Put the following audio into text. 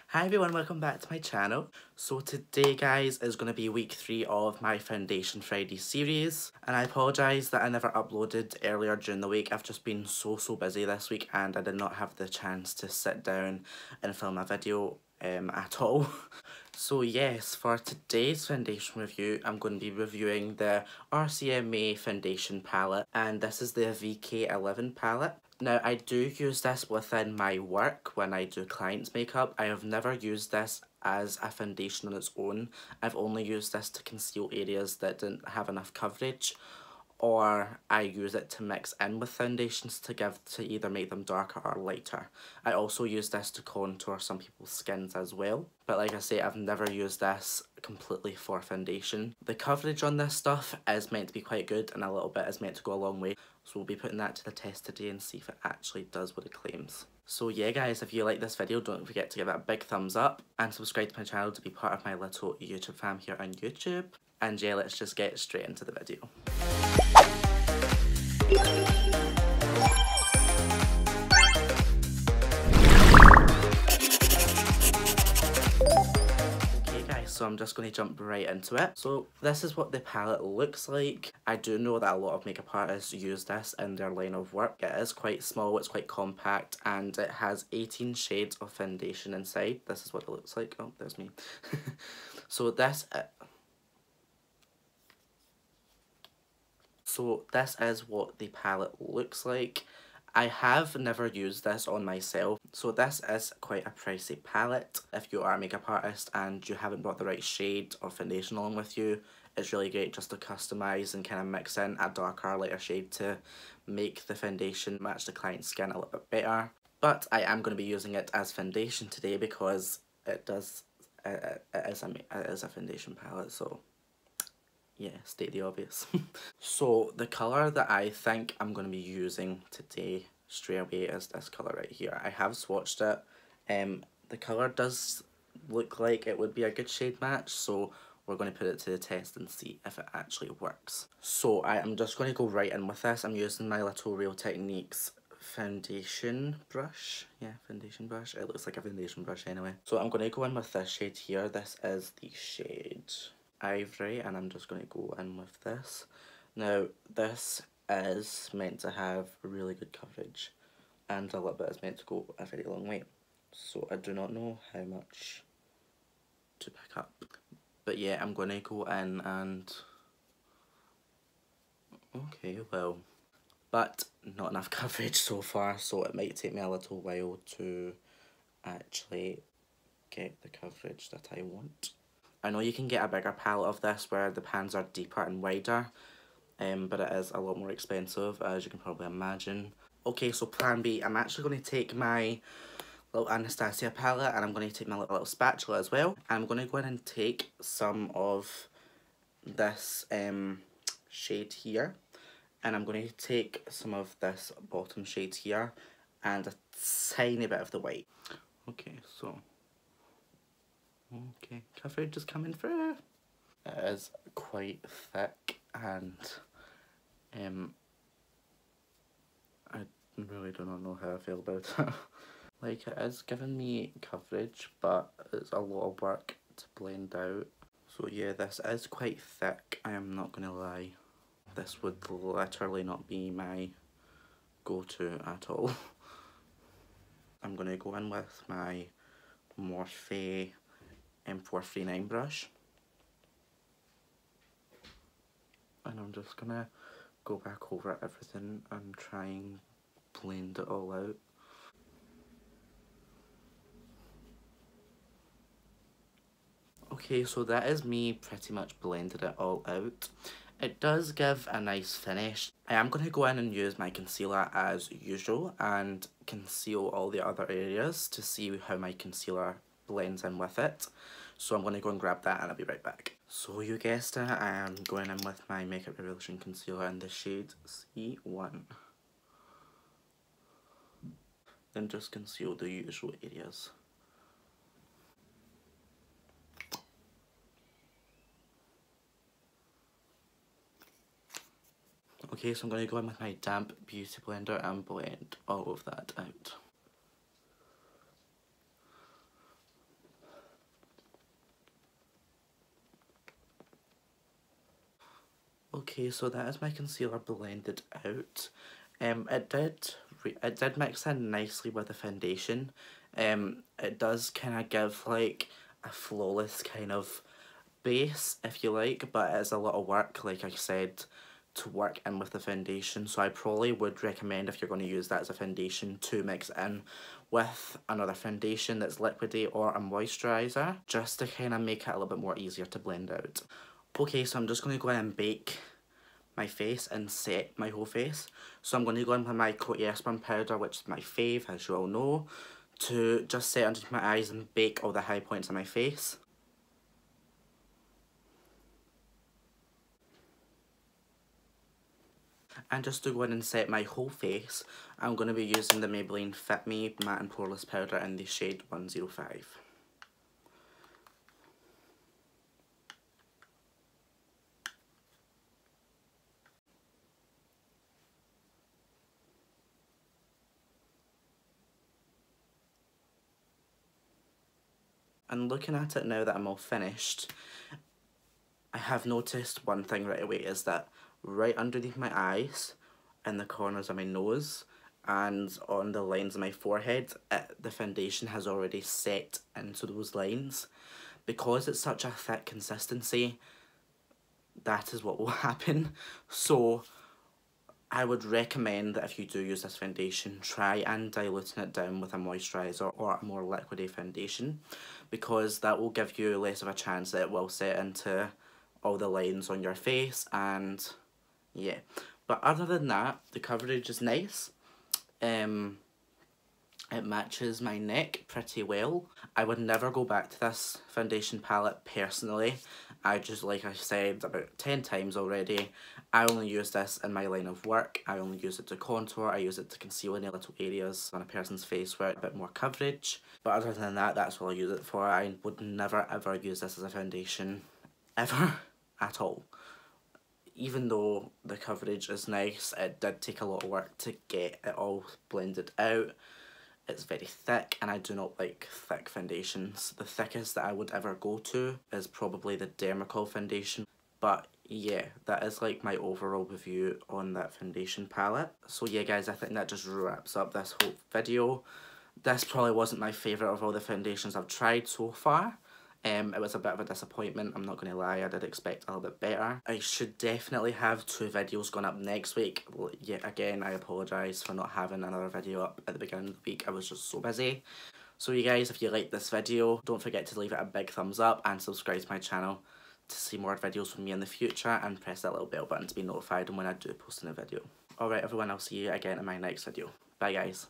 Hi everyone, welcome back to my channel. So today guys is going to be week 3 of my Foundation Friday series, and I apologise that I never uploaded earlier during the week. I've just been so busy this week and I did not have the chance to sit down and film a video at all. So yes, for today's foundation review, I'm going to be reviewing the RCMA foundation palette, and this is the VK11 palette. Now, I do use this within my work when I do clients' makeup. I have never used this as a foundation on its own. I've only used this to conceal areas that didn't have enough coverage, or I use it to mix in with foundations to either make them darker or lighter. I also use this to contour some people's skins as well, but like I say, I've never used this completely for foundation. The coverage on this stuff is meant to be quite good, and a little bit is meant to go a long way, so we'll be putting that to the test today and see if it actually does what it claims. So yeah guys, if you like this video, don't forget to give it a big thumbs up and subscribe to my channel to be part of my little YouTube fam here on YouTube. And yeah, let's just get straight into the video. Okay guys, so I'm just going to jump right into it. So this is what the palette looks like. I do know that a lot of makeup artists use this in their line of work. It is quite small, it's quite compact, and it has 18 shades of foundation inside. This is what it looks like. Oh, there's me. So this is what the palette looks like. I have never used this on myself, so this is quite a pricey palette. If you are a makeup artist and you haven't brought the right shade or foundation along with you, it's really great just to customise and kind of mix in a darker, lighter shade to make the foundation match the client's skin a little bit better. But I am going to be using it as foundation today because it is a foundation palette, so yeah, state the obvious. So the colour that I think I'm going to be using today straight away is this colour right here. I have swatched it. The colour does look like it would be a good shade match, so we're going to put it to the test and see if it actually works. So I am just going to go right in with this. I'm using my little Real Techniques foundation brush. Yeah, foundation brush. It looks like a foundation brush anyway. So I'm going to go in with this shade here. This is the shade Ivory, and I'm just going to go in with this. Now this is meant to have really good coverage, and a little bit is meant to go a very long way, so I do not know how much to pick up, but yeah, I'm going to go in and okay, well, but not enough coverage so far, so it might take me a little while to actually get the coverage that I want. I know you can get a bigger palette of this where the pans are deeper and wider, but it is a lot more expensive, as you can probably imagine. Okay, so plan B, I'm actually going to take my little Anastasia palette and I'm going to take my little spatula as well. I'm going to go in and take some of this shade here, and I'm going to take some of this bottom shade here and a tiny bit of the white. Okay, so okay, coverage is coming through. It is quite thick, and I really do not know how I feel about it. Like, it is giving me coverage, but it's a lot of work to blend out. So yeah, this is quite thick, I am not gonna lie. This would literally not be my go-to at all. I'm gonna go in with my Morphe M439 brush, and I'm just gonna go back over everything and try and blend it all out. Okay, so that is me pretty much blended it all out. It does give a nice finish. I am going to go in and use my concealer as usual and conceal all the other areas to see how my concealer blends in with it. So I'm going to go and grab that and I'll be right back. So you guessed it, I am going in with my Makeup Revolution concealer in the shade C1. Then just conceal the usual areas. Okay, so I'm going to go in with my damp beauty blender and blend all of that out. Okay, so that is my concealer blended out. It did mix in nicely with the foundation. It does kind of give like a flawless kind of base, if you like, but it's a lot of work, like I said, to work in with the foundation. So I probably would recommend, if you're going to use that as a foundation, to mix in with another foundation that's liquidy or a moisturiser, just to kind of make it a little bit more easier to blend out. Okay, so I'm just going to go in and bake my face and set my whole face. So I'm going to go in with my Coty Airspun powder, which is my fave, as you all know, to just set underneath my eyes and bake all the high points of my face. And just to go in and set my whole face, I'm going to be using the Maybelline Fit Me Matte and Poreless Powder in the shade 105. And looking at it now that I'm all finished, I have noticed one thing right away, is that right underneath my eyes, in the corners of my nose, and on the lines of my forehead, the foundation has already set into those lines. Because it's such a thick consistency, that is what will happen. So I would recommend that if you do use this foundation, try and diluting it down with a moisturiser or a more liquidy foundation, because that will give you less of a chance that it will set into all the lines on your face. And yeah, but other than that, the coverage is nice. It matches my neck pretty well. I would never go back to this foundation palette personally. I just, like I said about 10 times already, I only use this in my line of work. I only use it to contour. I use it to conceal any little areas on a person's face where a bit more coverage. But other than that, that's what I use it for. I would never ever use this as a foundation, ever, at all. Even though the coverage is nice, it did take a lot of work to get it all blended out. It's very thick, and I do not like thick foundations. The thickest that I would ever go to is probably the Dermacol foundation. But yeah, that is like my overall review on that foundation palette. So yeah guys, I think that just wraps up this whole video. This probably wasn't my favourite of all the foundations I've tried so far. It was a bit of a disappointment, I'm not going to lie. I did expect a little bit better. I should definitely have 2 videos going up next week. Yet again, I apologise for not having another video up at the beginning of the week. I was just so busy. So you guys, if you liked this video, don't forget to leave it a big thumbs up and subscribe to my channel to see more videos from me in the future, and press that little bell button to be notified when I do post a new video. Alright everyone, I'll see you again in my next video. Bye guys.